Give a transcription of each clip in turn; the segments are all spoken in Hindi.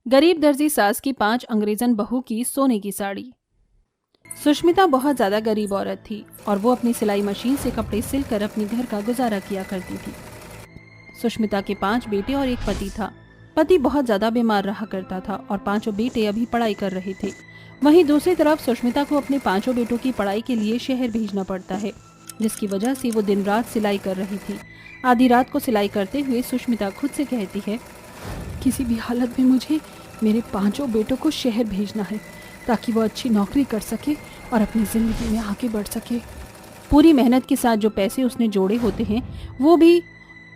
गरीब दर्जी सास की 5 अंग्रेजन बहू की सोने की साड़ी। सुष्मिता बहुत ज्यादा गरीब औरत थी और वो अपनी सिलाई मशीन से कपड़े सिलकर अपने घर का गुजारा किया करती थी। सुष्मिता के 5 बेटे और एक पति था। पति बहुत ज्यादा बीमार रहा करता था और पांचों बेटे अभी पढ़ाई कर रहे थे। वहीं दूसरी तरफ सुष्मिता को अपने पांचों बेटों की पढ़ाई के लिए शहर भेजना पड़ता है, जिसकी वजह से वो दिन रात सिलाई कर रही थी। आधी रात को सिलाई करते हुए सुष्मिता खुद से कहती है, किसी भी हालत में मुझे मेरे पांचों बेटों को शहर भेजना है ताकि वो अच्छी नौकरी कर सके और अपनी ज़िंदगी में आगे बढ़ सके। पूरी मेहनत के साथ जो पैसे उसने जोड़े होते हैं वो भी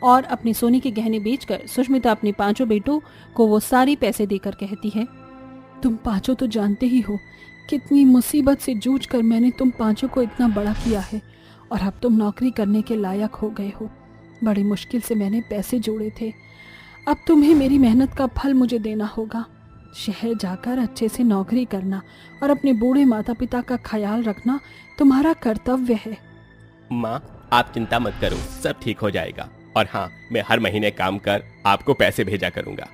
और अपने सोने के गहने बेचकर सुष्मिता अपने पांचों बेटों को वो सारे पैसे देकर कहती है, तुम पांचों तो जानते ही हो कितनी मुसीबत से जूझकर मैंने तुम पांचों को इतना बड़ा किया है और अब तुम नौकरी करने के लायक हो गए हो। बड़ी मुश्किल से मैंने पैसे जोड़े थे, अब तुम्हें मेरी मेहनत का फल मुझे देना होगा। शहर जाकर अच्छे से नौकरी करना और अपने बूढ़े माता पिता का ख्याल रखना तुम्हारा कर्तव्य है। माँ, आप चिंता मत करो, सब ठीक हो जाएगा। और हाँ, मैं हर महीने काम कर आपको पैसे भेजा करूँगा।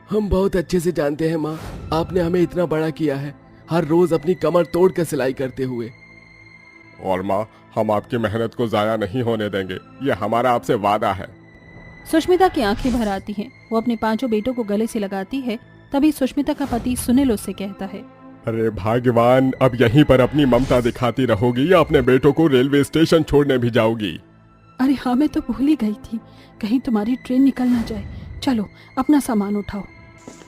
हम बहुत अच्छे से जानते हैं माँ, आपने हमें इतना बड़ा किया है, हर रोज अपनी कमर तोड़ कर सिलाई करते हुए। और माँ, हम आपकी मेहनत को जाया नहीं होने देंगे, ये हमारा आपसे वादा है। सुष्मिता की आंखें भर आती हैं। वो अपने पांचों बेटों को गले से लगाती है। तभी सुष्मिता का पति सुनील उससे कहता है, अरे भाग्यवान, अब यहीं पर अपनी ममता दिखाती रहोगी या अपने बेटों को रेलवे स्टेशन छोड़ने भी जाओगी? अरे हाँ, मैं तो भूल ही गई थी, कहीं तुम्हारी ट्रेन निकल ना जाए। चलो अपना सामान उठाओ।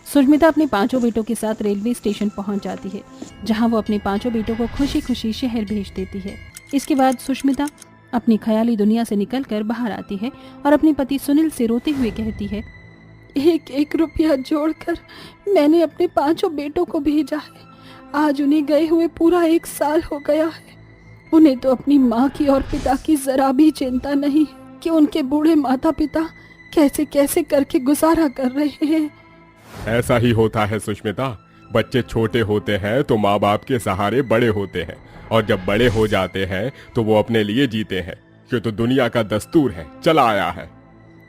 सुष्मिता अपने पांचों बेटों के साथ रेलवे स्टेशन पहुंच जाती है, जहां वो अपने पांचों बेटों को खुशी खुशी शहर भेज देती है। इसके बाद सुष्मिता अपनी ख्याली दुनिया से निकलकर बाहर आती है और अपने पति सुनील से रोते हुए कहती है, एक एक रुपया जोड़कर मैंने अपने पांचों बेटों को भेजा है। आज उन्हें गए हुए पूरा 1 साल हो गया है। उन्हें तो अपनी माँ की और पिता की जरा भी चिंता नहीं कि उनके बूढ़े माता पिता कैसे कैसे करके गुजारा कर रहे हैं। ऐसा ही होता है सुष्मिता, बच्चे छोटे होते हैं तो माँ बाप के सहारे बड़े होते हैं और जब बड़े हो जाते हैं तो वो अपने लिए जीते हैं। ये तो दुनिया का दस्तूर है, चला आया है।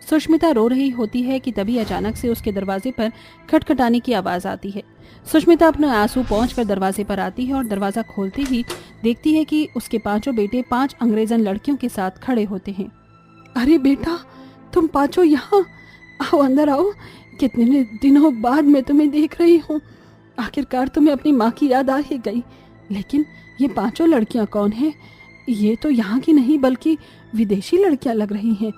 सुष्मिता रो रही होती है कि तभी अचानक से उसके दरवाजे पर खटखटाने की आवाज आती है। सुष्मिता अपने आंसू पहुंचकर दरवाजे पर आती है और दरवाजा खोलते ही देखती है कि उसके पांचों बेटे 5 अंग्रेजन लड़कियों के साथ खड़े होते हैं। अरे बेटा, तुम पांचों यहाँ आओ, अंदर आओ। कितने दिनों बाद मैं तुम्हें देख रही हूँ। आखिरकार तुम्हें अपनी माँ की याद आ ही गई। लेकिन ये पांचों लड़कियाँ कौन हैं? ये तो यहाँ की नहीं बल्कि विदेशी लड़कियाँ लग रही हैं।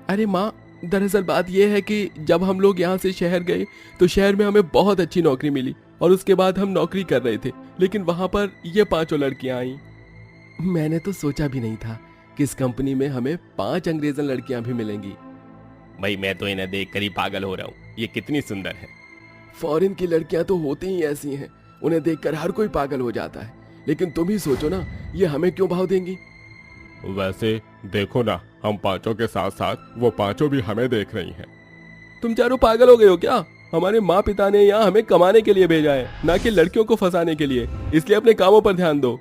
अरे माँ, दरअसल बात यह है कि जब हम लोग यहाँ से शहर गए तो शहर में हमें बहुत अच्छी नौकरी मिली और उसके बाद हम नौकरी कर रहे थे, लेकिन वहाँ पर ये पांचों लड़कियाँ आईं। मैंने तो सोचा भी नहीं था कि इस कंपनी में हमें 5 अंग्रेजन लड़कियाँ भी मिलेंगी। भाई, मैं तो इन्हें देखकर ही पागल हो रहा हूँ, ये कितनी सुंदर है। फॉरेन की लड़कियाँ तो होती ही ऐसी हैं, उन्हें देखकर हर कोई पागल हो जाता है। लेकिन तुम ही सोचो ना, ये हमें क्यों भाव देंगी? वैसे देखो ना, हम पांचों के साथ साथ वो पांचों भी हमें देख रही हैं। तुम चारों पागल हो गए हो क्या? हमारे माँ पिता ने यहाँ हमें कमाने के लिए भेजा है, ना कि लड़कियों को फंसाने के लिए, इसलिए अपने कामों पर ध्यान दो।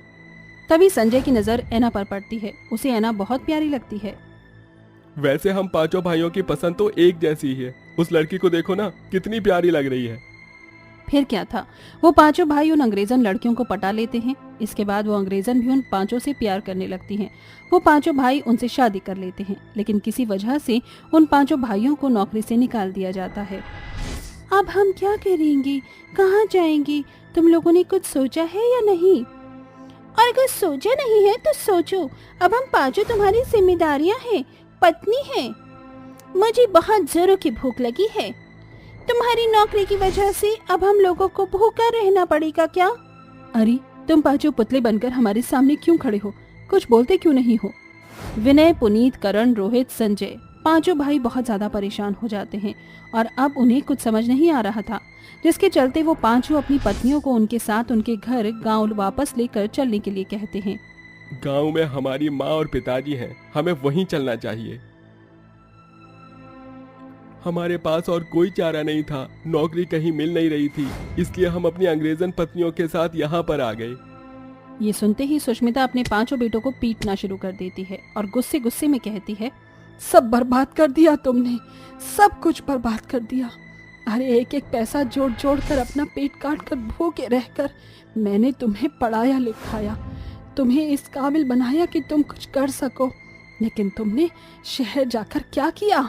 तभी संजय की नजर ऐना पर पड़ती है। उसे ऐना बहुत प्यारी लगती है। वैसे हम पांचों भाइयों की पसंद तो एक जैसी ही है। उस लड़की को देखो ना, कितनी प्यारी लग रही है। फिर क्या था, वो पांचों भाई उन अंग्रेजन लड़कियों को पटा लेते हैं। इसके बाद वो अंग्रेजन भी उन पांचों से प्यार करने लगती हैं। वो पांचों भाई उनसे शादी कर लेते हैं, लेकिन किसी वजह से उन पांचों भाइयों को नौकरी से निकाल दिया जाता है। अब हम क्या करेंगे, कहाँ जाएंगे? तुम लोगों ने कुछ सोचा है या नहीं? और अगर सोचा नहीं है तो सोचो, अब हम पांचों तुम्हारी जिम्मेदारियां हैं, पत्नी है। मुझे बहुत जोरों की भूख लगी है। तुम्हारी नौकरी की वजह से अब हम लोगों को भूखा रहना पड़ेगा क्या? अरे, तुम पांचों पुतले बनकर हमारे सामने क्यों खड़े हो? कुछ बोलते क्यों नहीं हो? विनय, पुनीत, करण, रोहित, संजय, पांचों भाई बहुत ज्यादा परेशान हो जाते हैं और अब उन्हें कुछ समझ नहीं आ रहा था, जिसके चलते वो पांचों अपनी पत्नियों को उनके साथ उनके घर गांव वापस लेकर चलने के लिए कहते हैं। गांव में हमारी माँ और पिताजी हैं, हमें वहीं चलना चाहिए। हमारे पास और कोई चारा नहीं था, नौकरी कहीं मिल नहीं रही थी, इसलिए हम अपनी अंग्रेजन पत्नियों के साथ यहाँ पर आ गए। ये सुनते ही सुष्मिता अपने पांचों बेटों को पीटना शुरू कर देती है और गुस्से गुस्से में कहती है, सब बर्बाद कर दिया तुमने, सब कुछ बर्बाद कर दिया। अरे एक एक पैसा जोड़ जोड़ कर अपना पेट काट कर भूखे रहकर मैंने तुम्हें पढ़ाया लिखाया, तुम्हें इस काबिल बनाया कि तुम कुछ कर सको, लेकिन तुमने शहर जाकर क्या किया?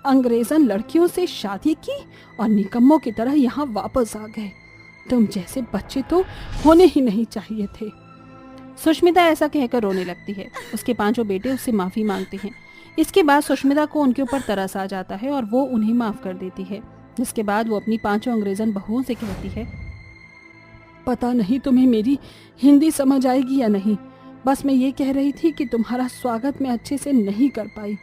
अंग्रेजन लड़कियों से शादी की और निकम्मों की तरह यहाँ वापस आ गए। तुम जैसे बच्चे तो होने ही नहीं चाहिए थे। सुष्मिता ऐसा कहकर रोने लगती है। उसके पांचों बेटे उससे माफी मांगते हैं। इसके बाद सुष्मिता को उनके ऊपर तरस आ जाता है और वो उन्हें माफ कर देती है। जिसके बाद वो अपनी पांचों अंग्रेजन बहुओं से कहती है, पता नहीं तुम्हें मेरी हिंदी समझ आएगी या नहीं, बस मैं ये कह रही थी कि तुम्हारा स्वागत मैं अच्छे से नहीं कर पाई।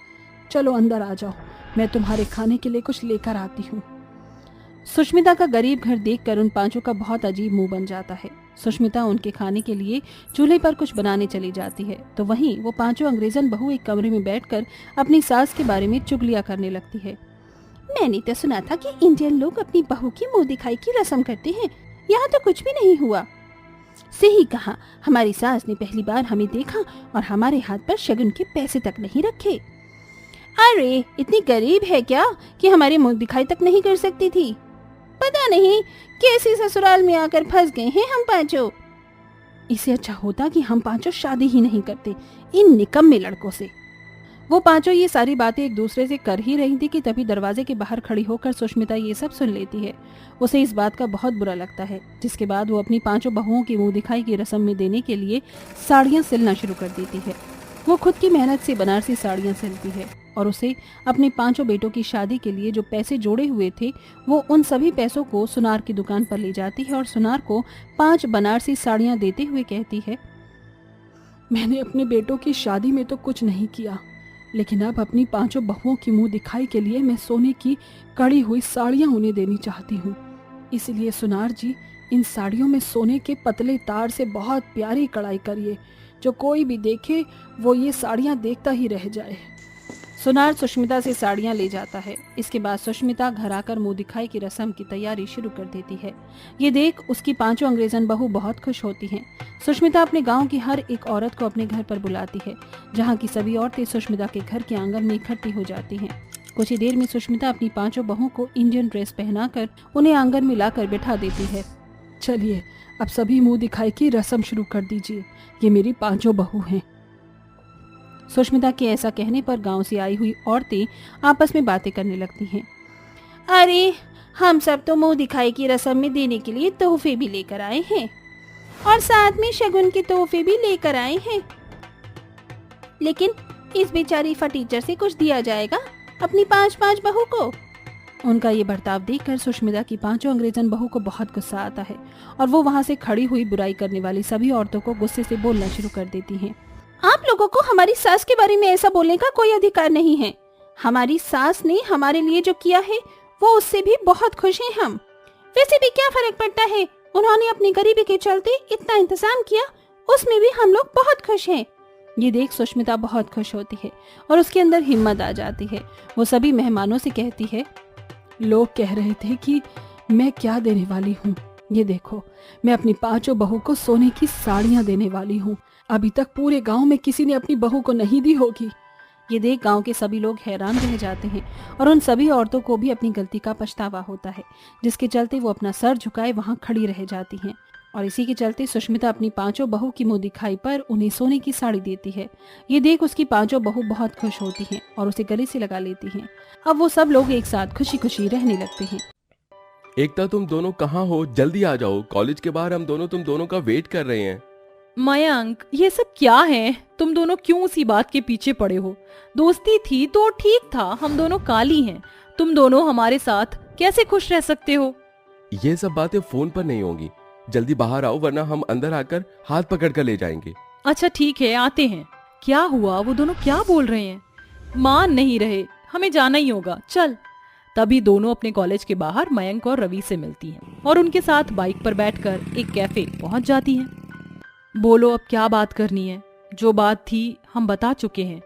चलो अंदर आ जाओ, मैं तुम्हारे खाने के लिए कुछ लेकर आती हूँ। सुष्मिता का गरीब घर देखकर उन पांचों का बहुत अजीब मुंह बन जाता है। सुष्मिता उनके खाने के लिए चूल्हे पर कुछ बनाने चली जाती है तो वहीं वो पांचों अंग्रेजन बहू एक कमरे में बैठकर अपनी सास के बारे में चुगलियां करने लगती है। मैंने तो सुना था कि इंडियन लोग अपनी बहू की मुंह दिखाई की रस्म करते हैं, यहाँ तो कुछ भी नहीं हुआ। सही कहा, हमारी सास ने पहली बार हमें देखा और हमारे हाथ पर शगुन के पैसे तक नहीं रखे। अरे इतनी गरीब है क्या कि हमारी मुंह दिखाई तक नहीं कर सकती थी? पता नहीं कैसी ससुराल में आकर फंस गए हैं हम पांचों। इससे अच्छा होता कि हम पांचों शादी ही नहीं करते इन निकम्मे लड़कों से। वो पांचों ये सारी बातें एक दूसरे से कर ही रही थी कि तभी दरवाजे के बाहर खड़ी होकर सुष्मिता ये सब सुन लेती है। उसे इस बात का बहुत बुरा लगता है। जिसके बाद वो अपनी पांचों बहुओं की मुंह दिखाई की रस्म में देने के लिए साड़ियाँ सिलना शुरू कर देती है। वो खुद की मेहनत से बनारसी साड़ियाँ सिलती है और उसे अपने पांचों बेटों की शादी के लिए जो पैसे जोड़े हुए थे वो उन सभी पैसों को सुनार की दुकान पर ले जाती है और सुनार को 5 बनारसी साड़ियाँ देते हुए कहती है, मैंने अपने बेटों की शादी में तो कुछ नहीं किया, लेकिन अब अपनी पांचों बहुओं की मुंह दिखाई के लिए मैं सोने की कड़ी हुई साड़ियाँ उन्हें देनी चाहती हूँ। इसलिए सुनार जी, इन साड़ियों में सोने के पतले तार से बहुत प्यारी कढ़ाई करिए, जो कोई भी देखे वो ये साड़ियाँ देखता ही रह जाए। सुनार सुष्मिता से साड़ियाँ ले जाता है। इसके बाद सुष्मिता घर आकर मुंह दिखाई की रस्म की तैयारी शुरू कर देती है। ये देख उसकी पांचों अंग्रेजन बहू बहुत खुश होती हैं। सुष्मिता अपने गांव की हर एक औरत को अपने घर पर बुलाती है, जहाँ की सभी औरतें सुष्मिता के घर के आंगन में इकट्ठी हो जाती हैं। कुछ ही देर में सुष्मिता अपनी पांचों बहुओं को इंडियन ड्रेस पहनाकर उन्हें आंगन में लाकर बिठा देती है। चलिए अब सभी मुंह दिखाई की रस्म शुरू कर दीजिए, ये मेरी पांचों बहू हैं। सुष्मिता के ऐसा कहने पर गांव से आई हुई औरतें आपस में बातें करने लगती हैं। अरे हम सब तो मुंह दिखाई की रस्म में देने के लिए तोहफे भी लेकर आए हैं और साथ में शगुन के तोहफे भी लेकर आए हैं, लेकिन इस बेचारी फटीचर से कुछ दिया जाएगा अपनी 5-5 बहू को। उनका ये बर्ताव देखकर सुष्मिता की पांचों अंग्रेजन बहू को बहुत गुस्सा आता है और वो वहाँ से खड़ी हुई बुराई करने वाली सभी औरतों को गुस्से से बोलना शुरू कर देती हैं। आप लोगों को हमारी सास के बारे में ऐसा बोलने का कोई अधिकार नहीं है। हमारी सास ने हमारे लिए जो किया है वो उससे भी बहुत खुश हैं हम। वैसे भी क्या फर्क पड़ता है, उन्होंने अपनी गरीबी के चलते इतना इंतजाम किया, उसमें भी हम लोग बहुत खुश हैं। ये देख सुष्मिता बहुत खुश होती है और उसके अंदर हिम्मत आ जाती है। वो सभी मेहमानों से कहती है, लोग कह रहे थे कि मैं क्या देने वाली हूँ, ये देखो मैं अपनी पांचों बहू को सोने की साड़ियाँ देने वाली हूँ। अभी तक पूरे गांव में किसी ने अपनी बहू को नहीं दी होगी। ये देख गांव के सभी लोग हैरान रह जाते हैं और उन सभी औरतों को भी अपनी गलती का पछतावा होता है, जिसके चलते वो अपना सर झुकाए वहां खड़ी रह जाती हैं। और इसी के चलते सुष्मिता अपनी पांचों बहू की मुंह दिखाई पर उन्हें सोने की साड़ी देती है। ये देख उसकी पांचों बहू बहुत खुश होती हैं और उसे गले से लगा लेती हैं। अब वो सब लोग एक साथ खुशी खुशी रहने लगते हैं। एकता, तुम दोनों कहाँ हो? जल्दी आ जाओ, कॉलेज के बाहर हम दोनों तुम दोनों का वेट कर रहे हैं। मयंक, ये सब क्या है? तुम दोनों क्यों उसी बात के पीछे पड़े हो? दोस्ती थी तो ठीक था, हम दोनों काली हैं। तुम दोनों हमारे साथ कैसे खुश रह सकते हो? ये सब बातें फोन पर नहीं होंगी, जल्दी बाहर आओ वरना हम अंदर आकर हाथ पकड़ कर ले जाएंगे। अच्छा ठीक है, आते हैं। क्या हुआ? वो दोनों क्या बोल रहे हैं? मान नहीं रहे, हमें जाना ही होगा, चल। तभी दोनों अपने कॉलेज के बाहर मयंक और रवि से मिलती हैं और उनके साथ बाइक पर बैठकर एक कैफे पहुंच जाती हैं। बोलो अब क्या बात करनी है? जो बात थी हम बता चुके हैं।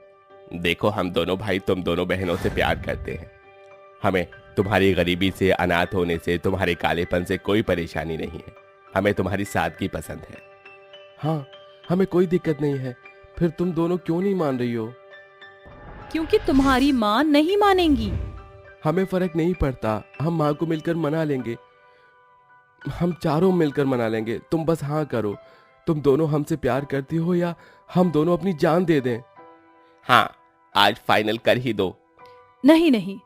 देखो, हम दोनों भाई तुम दोनों बहनों से प्यार करते हैं। हमें तुम्हारी गरीबी से, अनाथ होने से, तुम्हारे कालेपन से कोई परेशानी नहीं है। हमें तुम्हारी सादगी पसंद है। हाँ, हमें कोई दिक्कत नहीं है। फिर तुम दोनों क्यों नहीं मान रही हो? क्योंकि तुम्हारी माँ नहीं मानेंगी। हमें फर्क नहीं पड़ता, हम माँ को मिलकर मना लेंगे, हम चारों मिलकर मना लेंगे। तुम बस हाँ करो। तुम दोनों हमसे प्यार करती हो या हम दोनों अपनी जान दे दें? हाँ, आज फाइनल कर ही दो। नहीं नहीं,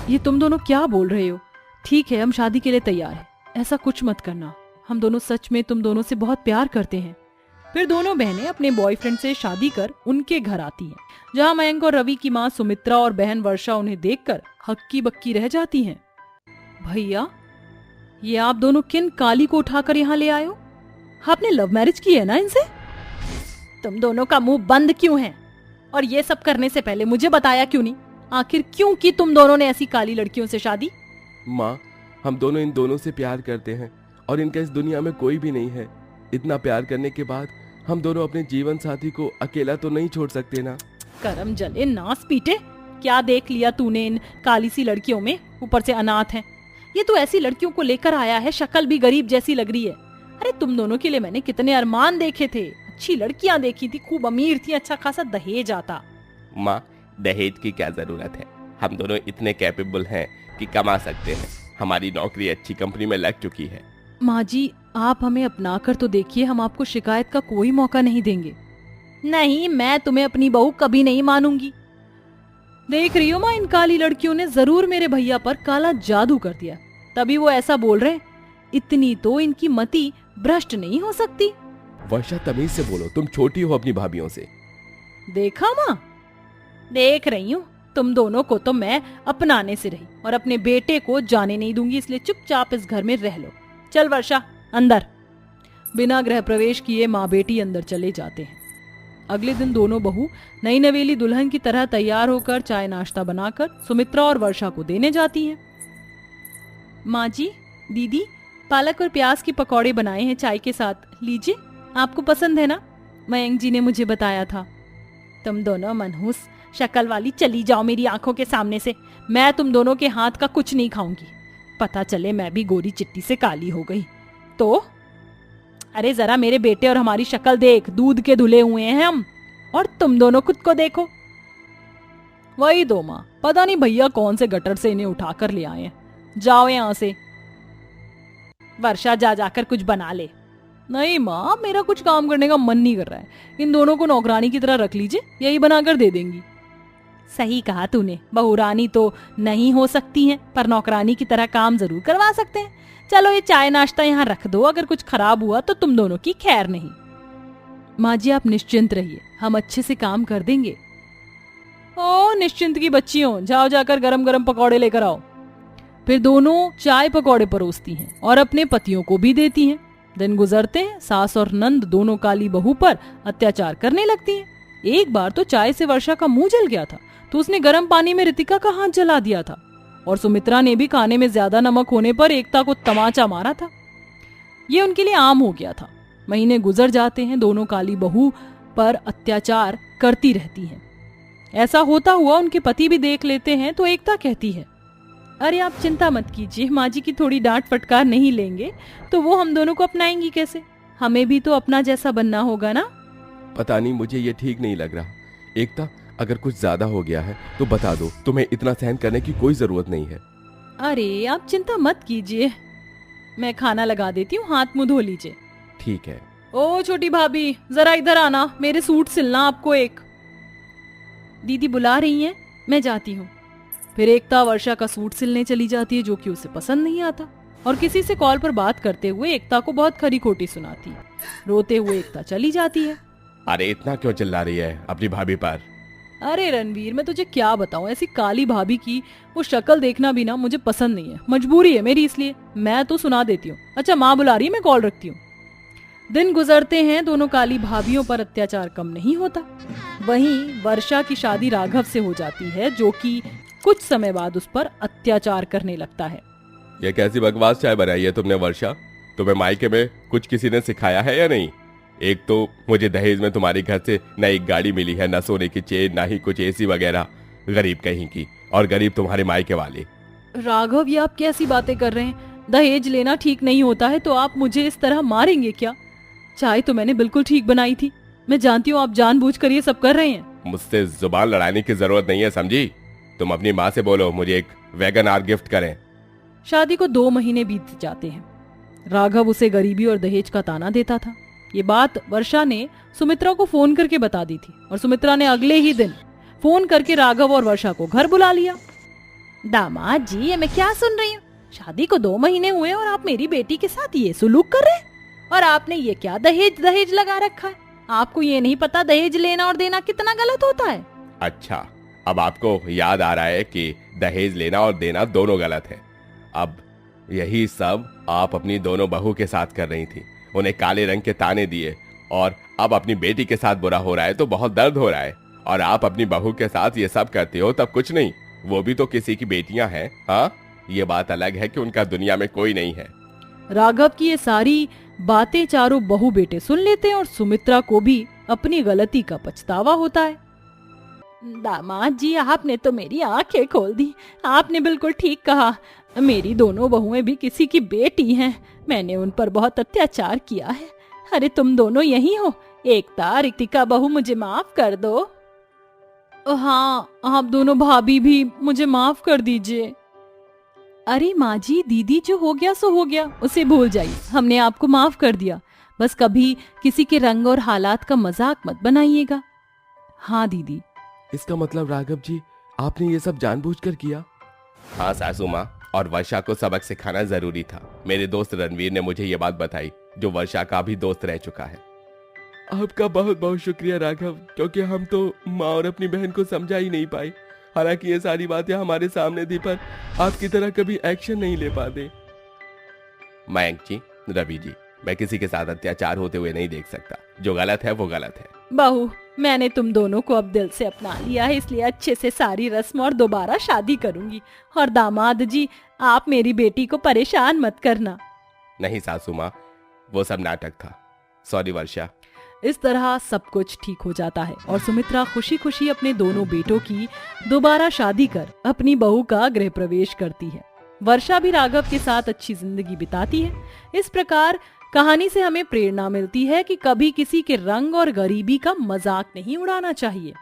ये तुम दोनों क्या बोल रहे हो? ठीक है, हम शादी के लिए तैयार हैं। ऐसा कुछ मत करना, हम दोनों सच में तुम दोनों से बहुत प्यार करते हैं। फिर दोनों बहनें अपने बॉयफ्रेंड से शादी कर उनके घर आती हैं, जहां मयंक और रवि की माँ सुमित्रा और बहन वर्षा उन्हें देखकर हक्की बक्की रह जाती हैं। भैया, ये आप दोनों किन काली को उठाकर यहाँ ले आए हो? आपने लव मैरिज की है ना इनसे? तुम दोनों का मुंह बंद क्यों है? और ये सब करने से पहले मुझे बताया क्यों नहीं? आखिर क्यों की तुम दोनों ने ऐसी काली लड़कियों से शादी? माँ, हम दोनों इन दोनों से प्यार करते हैं और इनका इस दुनिया में कोई भी नहीं है। इतना प्यार करने के बाद हम दोनों अपने जीवन साथी को अकेला तो नहीं छोड़ सकते ना। करम जले नास पीटे, क्या देख लिया तूने इन काली सी लड़कियों में? ऊपर से अनाथ हैं। ये तो ऐसी लड़कियों को लेकर आया है, शक्ल भी गरीब जैसी लग रही है। अरे तुम दोनों के लिए मैंने कितने अरमान देखे थे, अच्छी लड़कियां देखी थी, खूब अमीर थी, अच्छा खासा दहेज आता। माँ, दहेज की क्या जरूरत है? हम दोनों इतने कैपेबल हैं कि कमा सकते हैं। हमारी नौकरी अच्छी कंपनी में लग चुकी है। माँ जी, आप हमें अपना कर तो देखिए, हम आपको शिकायत का कोई मौका नहीं देंगे। नहीं, मैं तुम्हें अपनी बहू कभी नहीं मानूंगी। देख रही हो माँ, इन काली लड़कियों ने जरूर मेरे भैया पर काला जादू कर दिया, तभी वो ऐसा बोल रहे। इतनी तो इनकी मति भ्रष्ट नहीं हो सकती। वर्षा, तमीज से बोलो, तुम छोटी हो अपनी भाभीयों से। देखा माँ, देख रही हूँ, तुम दोनों को तो मैं अपनाने से रही और अपने बेटे को जाने नहीं दूंगी, इसलिए चुपचाप इस घर में रह लो। चल वर्षा, अंदर। बिना गृह प्रवेश किए माँ बेटी अंदर चले जाते हैं। अगले दिन दोनों बहू नई नवेली दुल्हन की तरह तैयार होकर चाय नाश्ता बनाकर सुमित्रा और वर्षा को देने जाती हैं। माँ जी, दीदी, पालक और प्याज के पकौड़े बनाए हैं चाय के साथ, लीजिए, आपको पसंद है ना? मयंक जी ने मुझे बताया था। तुम दोनों मनहूस शक्ल वाली चली जाओ मेरी आंखों के सामने से। मैं तुम दोनों के हाथ का कुछ नहीं खाऊंगी। पता चले मैं भी गोरी चिट्टी से काली हो गई तो। अरे जरा मेरे बेटे और हमारी शक्ल देख, दूध के धुले हुए हैं हम, और तुम दोनों खुद को देखो। वही दो माँ, पता नहीं भैया कौन से गटर से इन्हें उठाकर ले आए हैं। जाओ यहाँ से। वर्षा, जा जाकर कुछ बना ले। नहीं माँ, मेरा कुछ काम करने का मन नहीं कर रहा है। इन दोनों को नौकरानी की तरह रख लीजिए, यही बनाकर दे देंगी। सही कहा तूने, बहुरानी तो नहीं हो सकती हैं, पर नौकरानी की तरह काम जरूर करवा सकते हैं। चलो ये चाय नाश्ता यहाँ रख दो, अगर कुछ खराब हुआ तो तुम दोनों की खैर नहीं। माँ जी, आप निश्चिंत रहिए, हम अच्छे से काम कर देंगे। ओ निश्चिंत की बच्चियों, जाओ जाकर गरम गरम पकौड़े लेकर आओ। फिर दोनों चाय पकौड़े परोसती हैं और अपने पतियों को भी देती हैं। दिन गुजरते हैं, सास और नंद दोनों काली बहू पर अत्याचार करने लगती हैं। एक बार तो चाय से वर्षा का मुंह जल गया था, तो उसने गर्म पानी में रितिका का हाथ जला दिया था, और सुमित्रा ने भी खाने में ज्यादा नमक होने पर एकता को तमाचा मारा था। ये उनके लिए आम हो गया था। महीने गुजर जाते हैं, दोनों काली बहू पर अत्याचार करती रहती हैं। ऐसा होता हुआ उनके पति भी देख लेते हैं, तो एकता कहती है, अरे आप चिंता मत कीजिए, माँ जी की थोड़ी डांट फटकार नहीं लेंगे तो वो हम दोनों को अपनाएंगी कैसे? हमें भी तो अपना जैसा बनना होगा ना। पता नहीं, मुझे ये ठीक नहीं लग रहा। एकता, अगर कुछ ज्यादा हो गया है तो बता दो, तुम्हें इतना सहन करने की कोई जरूरत नहीं है। अरे आप चिंता मत कीजिए, मैं खाना लगा देती हूँ, हाथ मुंह धो लीजिए। ठीक है। ओ छोटी भाभी, जरा इधर आना, मेरे सूट सिलना आपको एक। दीदी बुला रही हैं, मैं जाती हूँ। फिर एकता वर्षा का सूट सिलने चली जाती है, जो कि उसे पसंद नहीं आता, और किसी से कॉल पर बात करते हुए एकता को बहुत खरी खोटी सुनाती है। रोते हुए एकता चली जाती है। अरे इतना क्यों चिल्ला रही है अपनी भाभी पर? अरे रणवीर, मैं तुझे क्या बताऊं, ऐसी काली भाभी की वो शक्ल देखना भी ना मुझे पसंद नहीं है, मजबूरी है मेरी, इसलिए मैं तो सुना देती हूँ। अच्छा, माँ बुला रही है, मैं कॉल रखती हूँ। दिन गुजरते हैं, दोनों काली भाभियों पर अत्याचार कम नहीं होता। वहीं वर्षा की शादी राघव से हो जाती है, जो कि कुछ समय बाद उस पर अत्याचार करने लगता है। ये कैसी बकवास चाय बनाई है तुमने वर्षा? तुम्हें मायके में कुछ किसी ने सिखाया है या नहीं? एक तो मुझे दहेज में तुम्हारे घर से न एक गाड़ी मिली है, न सोने की चेन, ना ही कुछ एसी वगैरह, गरीब कहीं की, और गरीब तुम्हारे मायके वाले। राघव, ये आप कैसी बातें कर रहे हैं? दहेज लेना ठीक नहीं होता है तो आप मुझे इस तरह मारेंगे क्या? चाय तो मैंने बिल्कुल ठीक बनाई थी, मैं जानती हूँ आप जानबूझकर ये सब कर रहे हैं। मुझसे जुबान लड़ाने की जरूरत नहीं है, समझी? तुम अपनी माँ से बोलो मुझे एक वैगन आर गिफ्ट करें। शादी को 2 महीने बीत जाते हैं। राघव उसे गरीबी और दहेज का ताना देता था। ये बात वर्षा ने सुमित्रा को फोन करके बता दी थी और सुमित्रा ने अगले ही दिन फोन करके राघव और वर्षा को घर बुला लिया। दामाद जी, ये मैं क्या सुन रही हूँ? शादी को 2 महीने हुए और आप मेरी बेटी के साथ ये सुलूक कर रहे हैं? और आपने ये क्या दहेज दहेज लगा रखा है? आपको ये नहीं पता दहेज लेना और देना कितना गलत होता है? अच्छा, अब आपको याद आ रहा है कि दहेज लेना और देना दोनों गलत है। अब यही सब आप अपनी दोनों बहू के साथ कर रही थी, उन्हें काले रंग के ताने दिए, और अब अपनी बेटी के साथ बुरा हो रहा है तो बहुत दर्द हो रहा है। और आप अपनी बहू के साथ ये सब करते हो तब कुछ नहीं, वो भी तो किसी की बेटियां हैं। हाँ, ये बात अलग है कि उनका दुनिया में कोई नहीं है। राघव की ये सारी बातें चारों बहू बेटे सुन लेते हैं और सुमित्रा को भी अपनी गलती का पछतावा होता है। दामाद जी, आपने तो मेरी आंखें खोल दी। आपने बिल्कुल ठीक कहा। मेरी दोनों बहुएं भी किसी की बेटी हैं। मैंने उन पर बहुत अत्याचार किया है। अरे तुम दोनों यही हो? एकता, रितिका बहू, मुझे माफ कर दो। हाँ, आप दोनों भाभी भी मुझे माफ कर दीजिए। अरे माँ जी, दीदी, जो हो गया सो हो गया, उसे भूल जाइए। हमने आपको माफ कर दिया। बस कभी किसी के रंग और हालात का मजाक मत बनाइएगा। हाँ दीदी। इसका मतलब राघव जी, आपने ये सब जानबूझकर किया? हाँ सासू माँ, और वर्षा को सबक सिखाना जरूरी था। मेरे दोस्त रणवीर ने मुझे ये बात बताई, जो वर्षा का भी दोस्त रह चुका है। आपका बहुत बहुत शुक्रिया राघव, क्योंकि हम तो माँ और अपनी बहन को समझा ही नहीं पाए। हालांकि ये सारी बातें हमारे सामने थी, पर आपकी तरह कभी एक्शन नहीं ले पाते। मयंक जी, रवि जी, मैं किसी के साथ अत्याचार होते हुए नहीं देख सकता। जो गलत है वो गलत है। बहू, मैंने तुम दोनों को अब दिल से अपना लिया है, इसलिए अच्छे से सारी रस्म और दोबारा शादी करूंगी। और दामाद जी, आप मेरी बेटी को परेशान मत करना। नहीं सासू माँ, वो सब नाटक था। सॉरी वर्षा। इस तरह सब कुछ ठीक हो जाता है और सुमित्रा खुशी खुशी अपने दोनों बेटों की दोबारा शादी कर अपनी बहू का गृह प्रवेश करती है। वर्षा भी राघव के साथ अच्छी जिंदगी बिताती है। इस प्रकार कहानी से हमें प्रेरणा मिलती है कि कभी किसी के रंग और गरीबी का मजाक नहीं उड़ाना चाहिए।